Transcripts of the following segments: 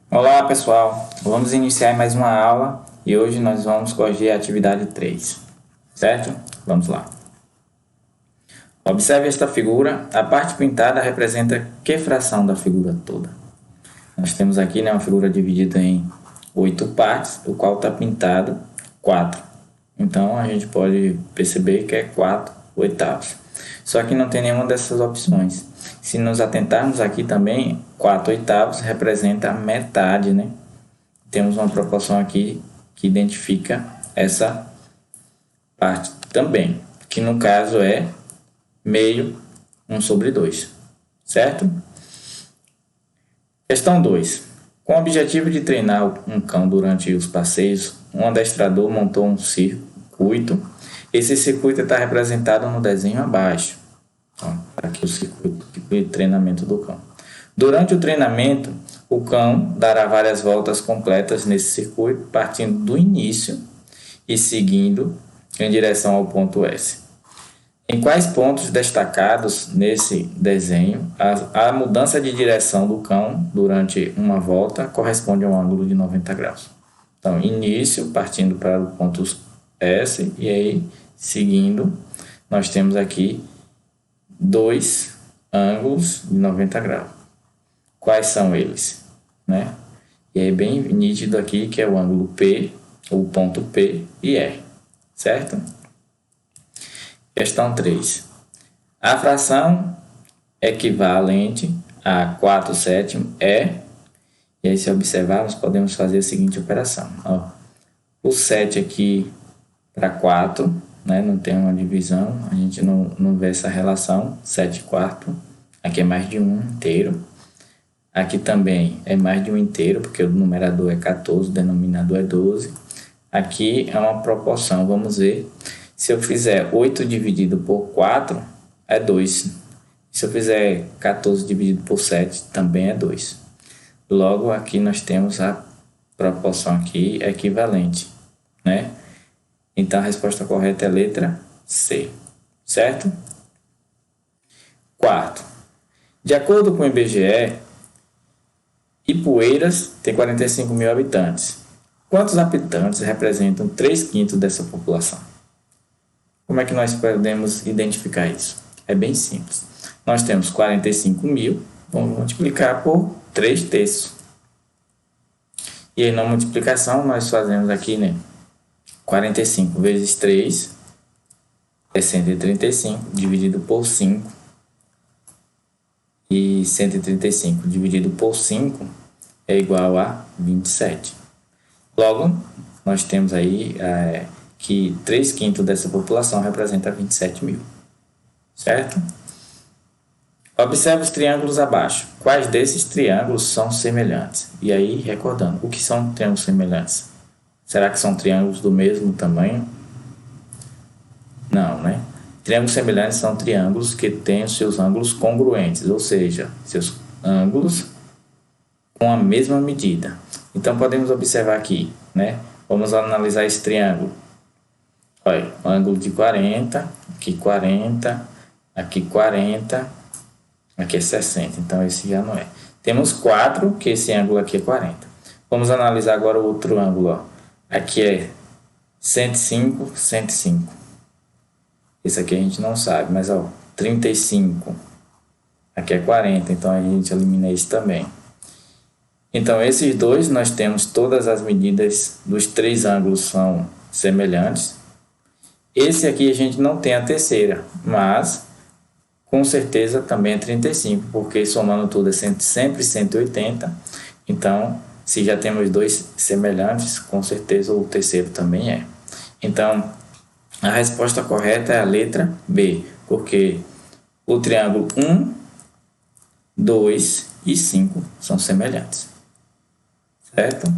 Olá pessoal, vamos iniciar mais uma aula e hoje nós vamos corrigir a atividade 3, certo? Vamos lá. Observe esta figura, a parte pintada representa que fração da figura toda? Nós temos aqui uma figura dividida em 8 partes, o qual está pintado 4. Então a gente pode perceber que é 4 oitavos. Só que não tem nenhuma dessas opções. Se nos atentarmos aqui também, 4 oitavos representa metade, né? Temos uma proporção aqui que identifica essa parte também, que no caso é meio 1/2, certo? Questão 2. Com o objetivo de treinar um cão durante os passeios, um adestrador montou um circuito. Esse circuito está representado no desenho abaixo. Então, aqui o circuito de treinamento do cão. Durante o treinamento, o cão dará várias voltas completas nesse circuito, partindo do início e seguindo em direção ao ponto S. Em quais pontos destacados nesse desenho, a mudança de direção do cão durante uma volta corresponde a um ângulo de 90 graus. Então, início, partindo para o ponto S, e aí, seguindo, nós temos aqui dois ângulos de 90 graus. Quais são eles? Né? E é bem nítido aqui que é o ângulo P, o ponto P e R, certo? Questão 3. A fração equivalente a 4/7 é, e aí se observarmos, podemos fazer a seguinte operação. Ó, o 7 aqui para 4, né, não tem uma divisão, a gente não vê essa relação, 7/4, aqui é mais de 1 inteiro. Aqui também é mais de 1 inteiro, porque o numerador é 14, o denominador é 12. Aqui é uma proporção, vamos ver. Se eu fizer 8 dividido por 4, é 2. Se eu fizer 14 dividido por 7, também é 2. Logo, aqui nós temos a proporção aqui equivalente, né? Então, a resposta correta é a letra C, certo? Quarto. De acordo com o IBGE, Ipueiras tem 45 mil habitantes. Quantos habitantes representam 3/5 dessa população? Como é que nós podemos identificar isso? É bem simples. Nós temos 45 mil, vamos multiplicar por 3/3. E aí na multiplicação nós fazemos aqui, né? 45 vezes 3 é 135, dividido por 5. E 135 dividido por 5 é igual a 27. Logo, nós temos aí que 3/5 dessa população representa 27 mil, certo? Observe os triângulos abaixo. Quais desses triângulos são semelhantes? E aí, recordando, o que são triângulos semelhantes? Será que são triângulos do mesmo tamanho? Não, né? Triângulos semelhantes são triângulos que têm os seus ângulos congruentes, ou seja, seus ângulos com a mesma medida. Então, podemos observar aqui, né? Vamos analisar esse triângulo. Olha, o ângulo de 40, aqui 40, aqui 40, aqui é 60, então esse já não é. Temos 4, que esse ângulo aqui é 40. Vamos analisar agora o outro ângulo, ó. Aqui é 105, 105. Esse aqui a gente não sabe, mas ó, 35. Aqui é 40, então a gente elimina isso também. Então, esses dois, nós temos todas as medidas dos 3 ângulos são semelhantes. Esse aqui a gente não tem a terceira, mas com certeza também é 35, porque somando tudo é sempre 180. Então, se já temos 2 semelhantes, com certeza o terceiro também é. Então, a resposta correta é a letra B, porque o triângulo 1, 2 e 5 são semelhantes. Certo?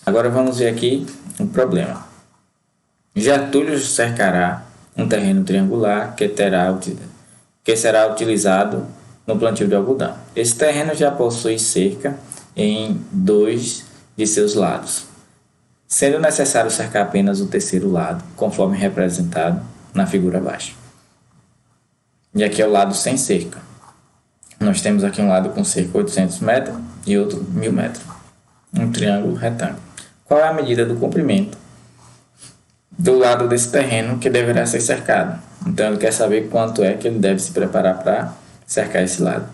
Agora vamos ver aqui um problema. Getúlio cercará um terreno triangular que será utilizado no plantio de algodão. Esse terreno já possui cerca em 2 de seus lados, sendo necessário cercar apenas o terceiro lado, conforme representado na figura abaixo. E aqui é o lado sem cerca. Nós temos aqui um lado com cerca de 800 metros e outro 1000 metros. Um triângulo retângulo. Qual é a medida do comprimento do lado desse terreno que deverá ser cercado? Então ele quer saber quanto é que ele deve se preparar para cercar esse lado.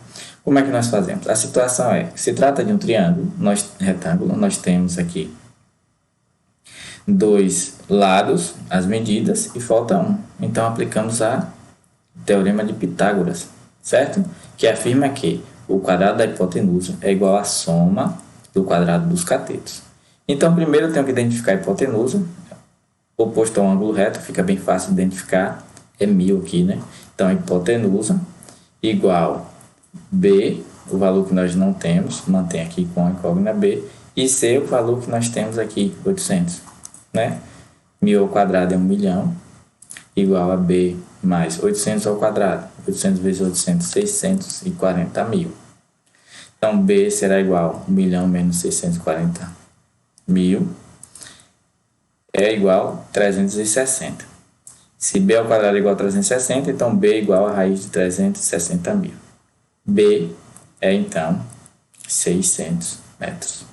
Como é que nós fazemos? A situação é, se trata de um triângulo retângulo, nós temos aqui dois lados, as medidas, e falta um. Então aplicamos o teorema de Pitágoras, certo? Que afirma que o quadrado da hipotenusa é igual à soma do quadrado dos catetos. Então primeiro eu tenho que identificar a hipotenusa, oposto ao ângulo reto, fica bem fácil de identificar, é 1000 aqui, né? Então a hipotenusa igual B, o valor que nós não temos, mantém aqui com a incógnita B, e C, o valor que nós temos aqui, 800, né? 1000 ao quadrado é 1 milhão, igual a B mais 800 ao quadrado, 800 vezes 800, 640 mil. Então B será igual a 1 milhão menos 640 mil, é igual a 360. Se B ao quadrado é igual a 360, então B é igual a raiz de 360 mil. B é, então, 600 metros,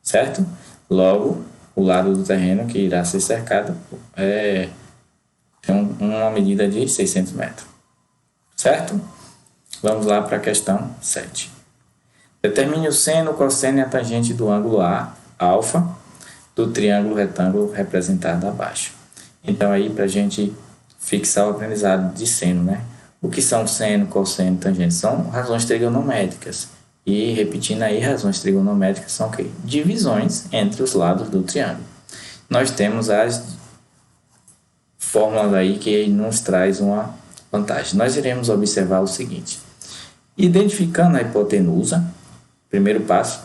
certo? Logo, o lado do terreno que irá ser cercado tem uma medida de 600 metros, certo? Vamos lá para a questão 7. Determine o seno, o cosseno e a tangente do ângulo A, alfa, do triângulo retângulo representado abaixo. Então, aí, para a gente fixar o aprendizado de seno, né? O que são seno, cosseno e tangente? São razões trigonométricas. E, repetindo aí, razões trigonométricas são o quê? Divisões entre os lados do triângulo. Nós temos as fórmulas aí que nos traz uma vantagem. Nós iremos observar o seguinte. Identificando a hipotenusa, primeiro passo,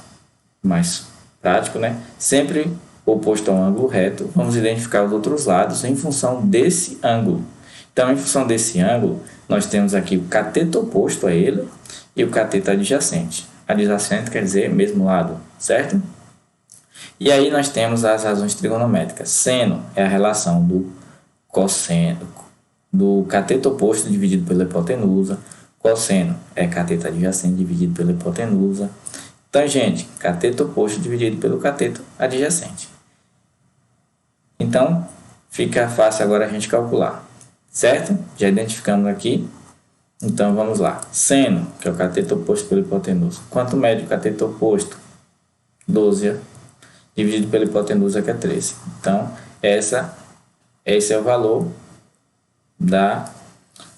mais prático, né? Sempre oposto ao ângulo reto, vamos identificar os outros lados em função desse ângulo. Então, em função desse ângulo, nós temos aqui o cateto oposto a ele e o cateto adjacente. Adjacente quer dizer mesmo lado, certo? E aí nós temos as razões trigonométricas. Seno é a relação do cosseno, do cateto oposto dividido pela hipotenusa. Cosseno é cateto adjacente dividido pela hipotenusa. Tangente, cateto oposto dividido pelo cateto adjacente. Então, fica fácil agora a gente calcular, certo? Já identificamos aqui. Então, vamos lá. Seno, que é o cateto oposto pela hipotenusa. Quanto mede o cateto oposto? 12 dividido pela hipotenusa, que é 13. Então, esse é o valor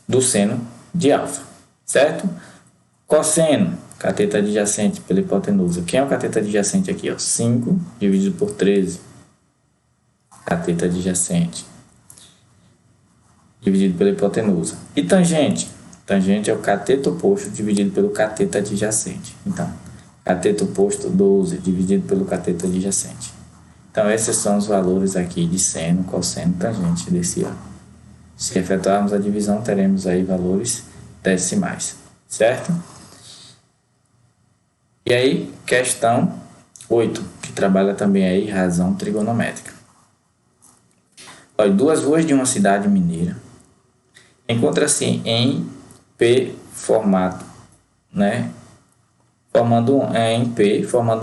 do seno de alfa, certo? Cosseno, cateto adjacente pela hipotenusa. Quem é o cateto adjacente aqui? Ó? 5 dividido por 13. Cateto adjacente dividido pela hipotenusa. E tangente? Tangente é o cateto oposto dividido pelo cateto adjacente. Então, cateto oposto 12 dividido pelo cateto adjacente. Então, esses são os valores aqui de seno, cosseno e tangente desse ângulo. Se efetuarmos a divisão, teremos aí valores decimais, certo? E aí, questão 8, que trabalha também aí razão trigonométrica. Olha, duas ruas de uma cidade mineira encontram-se em P formato, né? Formando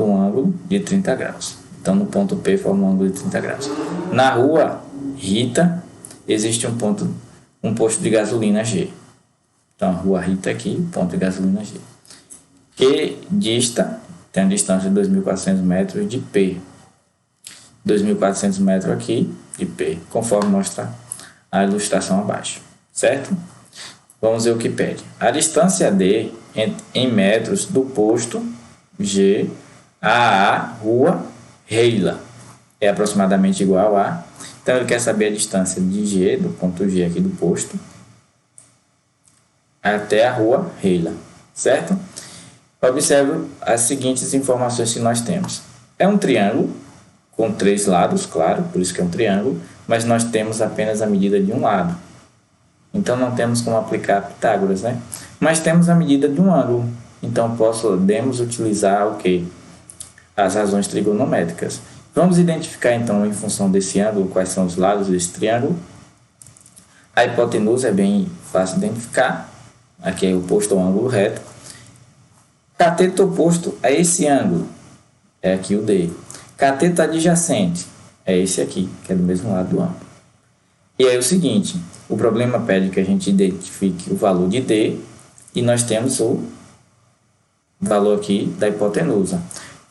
um ângulo de 30 graus. Então, no ponto P forma um ângulo de 30 graus. Na rua Rita, existe um posto de gasolina G. Então, a rua Rita aqui, ponto de gasolina G. Que tem a distância de 2.400 metros de P. 2.400 metros aqui de P, conforme mostra a ilustração abaixo, certo? Vamos ver o que pede. A distância D em metros do posto G a rua Reila é aproximadamente igual a... Então, ele quer saber a distância de G, do ponto G aqui do posto, até a rua Reila, certo? Observe as seguintes informações que nós temos. É um triângulo com 3 lados, claro, por isso que é um triângulo, mas nós temos apenas a medida de um lado. Então, não temos como aplicar Pitágoras, né? Mas temos a medida de um ângulo. Então, podemos utilizar o quê? As razões trigonométricas. Vamos identificar, então, em função desse ângulo, quais são os lados desse triângulo. A hipotenusa é bem fácil de identificar. Aqui é oposto ao ângulo reto. Cateto oposto a esse ângulo é aqui o D. Cateto adjacente é esse aqui, que é do mesmo lado do ângulo. E aí é o seguinte, o problema pede que a gente identifique o valor de D e nós temos o valor aqui da hipotenusa.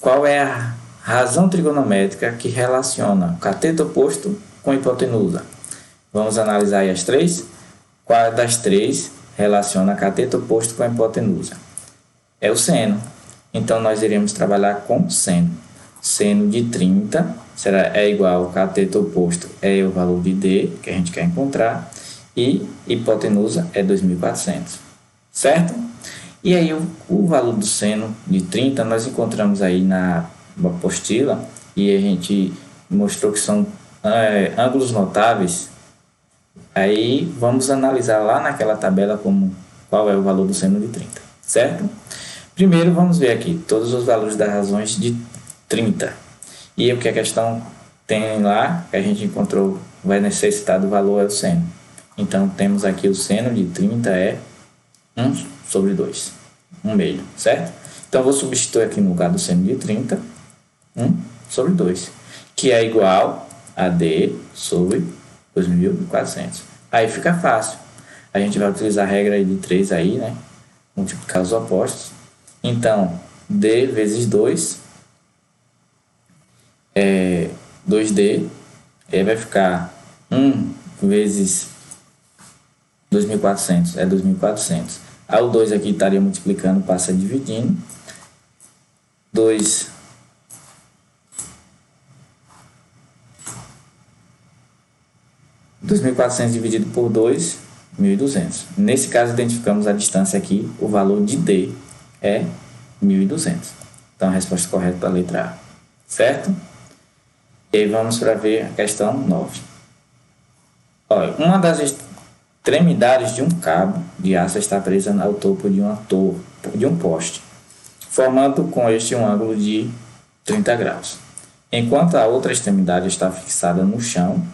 Qual é a razão trigonométrica que relaciona o cateto oposto com a hipotenusa? Vamos analisar aí as três. Qual das três relaciona cateto oposto com a hipotenusa? É o seno. Então, nós iremos trabalhar com seno. Seno de 30 é igual ao cateto oposto, é o valor de D, que a gente quer encontrar, e hipotenusa é 2.400, certo? E aí, o valor do seno de 30 nós encontramos aí na apostila, e a gente mostrou que são ângulos notáveis. Aí, vamos analisar lá naquela tabela qual é o valor do seno de 30, certo? Primeiro, vamos ver aqui todos os valores das razões de 30. E o que a questão tem lá, que a gente encontrou, vai necessitar do valor, é o seno. Então, temos aqui o seno de 30 é 1 sobre 2, 1 meio, certo? Então, vou substituir aqui no lugar do seno de 30, 1 sobre 2, que é igual a D sobre 2.400. Aí fica fácil. A gente vai utilizar a regra de 3 aí, né? Multiplicar os opostos. Então, D vezes 2 é 2D, aí vai ficar 1 vezes 2.400, é 2.400. Aí o 2 aqui estaria multiplicando, passa dividindo. 2.400 dividido por 2, 1.200. Nesse caso, identificamos a distância aqui, o valor de D é 1.200. Então, a resposta correta para a letra A, certo? E aí vamos para ver a questão 9. Olha, uma das extremidades de um cabo de aço está presa ao topo de um poste, formando com este um ângulo de 30 graus, enquanto a outra extremidade está fixada no chão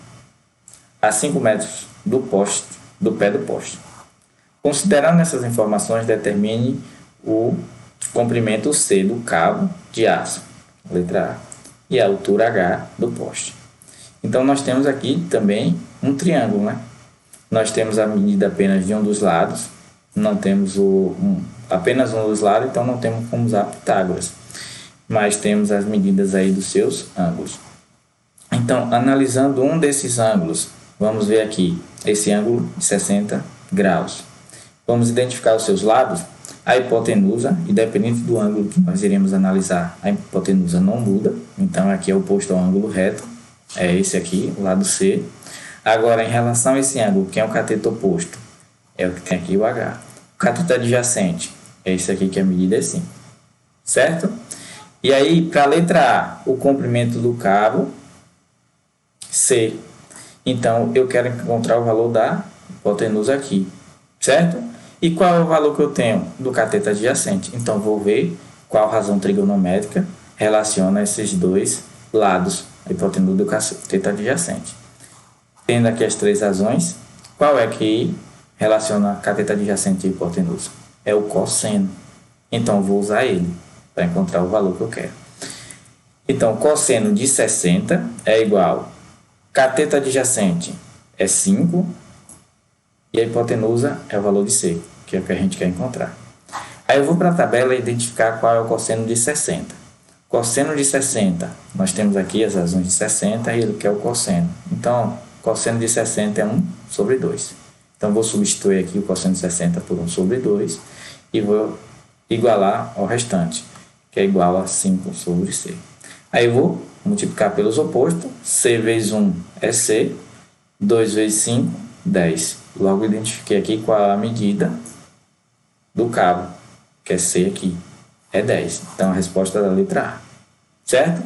a 5 metros do pé do poste. Considerando essas informações, determine o comprimento C do cabo de aço, letra A, e a altura H do poste. Então, nós temos aqui também um triângulo, né? Nós temos a medida apenas de um dos lados, não temos apenas um dos lados, então não temos como usar Pitágoras, mas temos as medidas aí dos seus ângulos. Então, analisando um desses ângulos, vamos ver aqui esse ângulo de 60 graus. Vamos identificar os seus lados. A hipotenusa, independente do ângulo que nós iremos analisar, a hipotenusa não muda. Então, aqui é oposto ao ângulo reto. É esse aqui, o lado C. Agora, em relação a esse ângulo, que é o cateto oposto, é o que tem aqui o H. O cateto adjacente é esse aqui, que a medida é 5. Certo? E aí, para a letra A, o comprimento do cabo C. Então, eu quero encontrar o valor da hipotenusa aqui. Certo? E qual é o valor que eu tenho do cateto adjacente? Então, vou ver qual razão trigonométrica relaciona esses dois lados, a hipotenusa do cateto adjacente. Tendo aqui as três razões, qual é que relaciona a cateto adjacente e hipotenusa? É o cosseno. Então, vou usar ele para encontrar o valor que eu quero. Então, cosseno de 60 é igual cateto adjacente é 5 e a hipotenusa é o valor de C, que é o que a gente quer encontrar. Aí eu vou para a tabela e identificar qual é o cosseno de 60. Cosseno de 60, nós temos aqui as razões de 60 e ele quer o cosseno. Então, cosseno de 60 é 1 sobre 2. Então, vou substituir aqui o cosseno de 60 por 1 sobre 2 e vou igualar ao restante, que é igual a 5 sobre C. Aí eu vou multiplicar pelos opostos. C vezes 1 é C, 2 vezes 5, 10. Logo, identifiquei aqui qual é a medida do cabo, que é C aqui, é 10. Então, a resposta é da letra A, certo?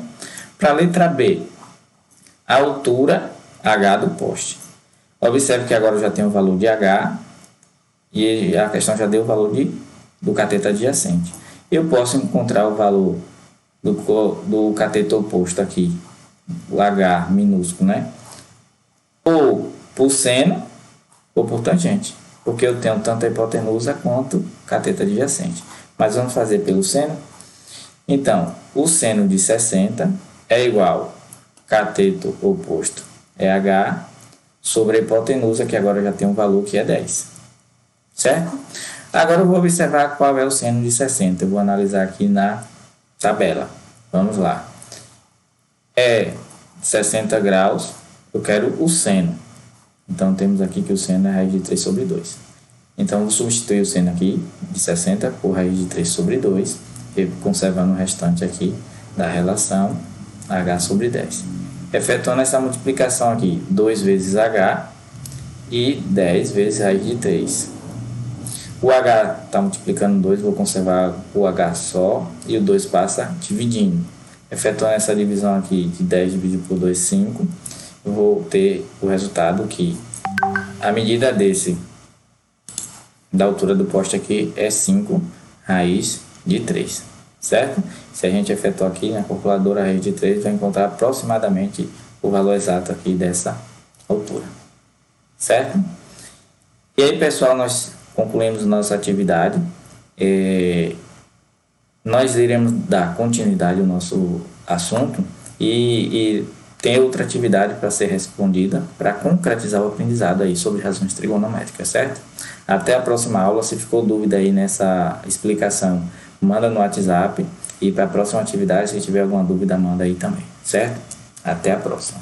Para a letra B, a altura H do poste. Observe que agora eu já tenho o valor de H e a questão já deu o valor do cateto adjacente. Eu posso encontrar o valor do cateto oposto aqui, o H minúsculo, né? Ou por seno ou por tangente, porque eu tenho tanto a hipotenusa quanto cateto adjacente. Mas vamos fazer pelo seno. Então, o seno de 60 é igual cateto oposto é H sobre a hipotenusa, que agora já tem um valor que é 10. Certo? Agora eu vou observar qual é o seno de 60. Eu vou analisar aqui na tabela. Vamos lá. É 60 graus, eu quero o seno. Então, temos aqui que o seno é raiz de 3 sobre 2. Então, vou substituir o seno aqui de 60 por raiz de 3 sobre 2, e conservando o restante aqui da relação H sobre 10. Efetuando essa multiplicação aqui, 2 vezes H e 10 vezes raiz de 3. O H está multiplicando 2, vou conservar o H só, e o 2 passa dividindo. Efetuando essa divisão aqui de 10 dividido por 2, 5, eu vou ter o resultado que a medida da altura do poste aqui é 5 raiz de 3, certo? Se a gente efetuar aqui na calculadora a raiz de 3, vai encontrar aproximadamente o valor exato aqui dessa altura, certo? E aí, pessoal, nós concluímos nossa atividade. Nós iremos dar continuidade ao nosso assunto e tem outra atividade para ser respondida para concretizar o aprendizado aí sobre razões trigonométricas, certo? Até a próxima aula. Se ficou dúvida aí nessa explicação, manda no WhatsApp, e para a próxima atividade, se tiver alguma dúvida, manda aí também, certo? Até a próxima.